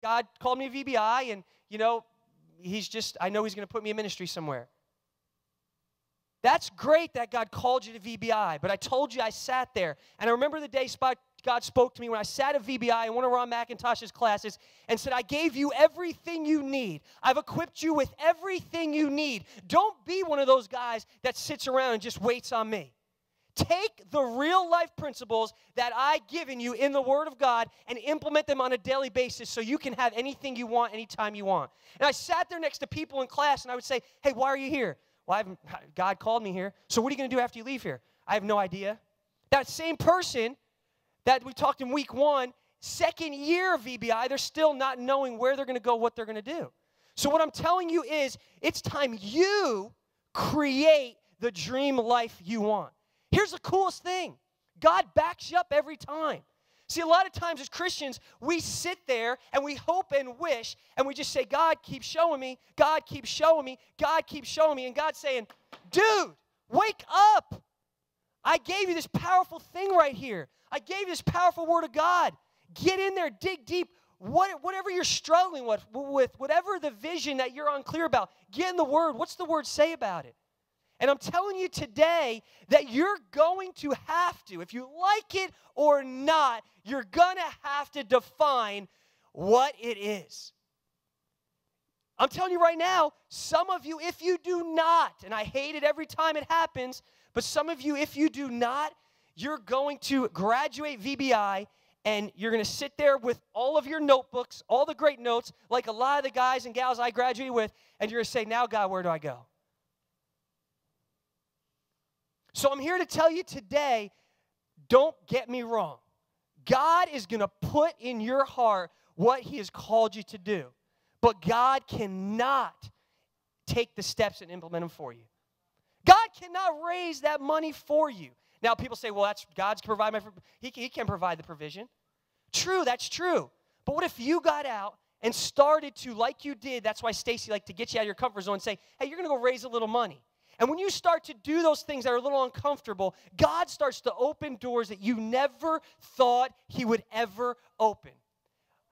God called me a VBI, and, you know, I know he's going to put me in ministry somewhere. That's great that God called you to VBI, but I told you I sat there, and I remember the day God spoke to me when I sat at VBI in one of Ron McIntosh's classes and said, I gave you everything you need. I've equipped you with everything you need. Don't be one of those guys that sits around and just waits on me. Take the real life principles that I've given you in the Word of God and implement them on a daily basis so you can have anything you want anytime you want. And I sat there next to people in class, and I would say, hey, why are you here? Well, God called me here. So what are you going to do after you leave here? I have no idea. That same person that we talked in week 1, second year of VBI, they're still not knowing where they're going to go, what they're going to do. So what I'm telling you is it's time you create the dream life you want. Here's the coolest thing. God backs you up every time. See, a lot of times as Christians, we sit there and we hope and wish, and we just say, God, keep showing me. God, keep showing me. God, keep showing me. And God's saying, dude, wake up. I gave you this powerful thing right here. I gave you this powerful word of God. Get in there, dig deep. Whatever you're struggling with, whatever the vision that you're unclear about, get in the word. What's the word say about it? And I'm telling you today that you're going to have to, if you like it or not, you're going to have to define what it is. I'm telling you right now, some of you, if you do not, and I hate it every time it happens, but some of you, if you do not, you're going to graduate VBI, and you're going to sit there with all of your notebooks, all the great notes, like a lot of the guys and gals I graduated with, and you're going to say, now, God, where do I go? So I'm here to tell you today, don't get me wrong. God is going to put in your heart what he has called you to do. But God cannot take the steps and implement them for you. God cannot raise that money for you. Now, people say, well, that's God's can provide he can provide the provision. True, that's true. But what if you got out and started to, like you did, that's why Stacy liked to get you out of your comfort zone and say, hey, you're going to go raise a little money. And when you start to do those things that are a little uncomfortable, God starts to open doors that you never thought he would ever open.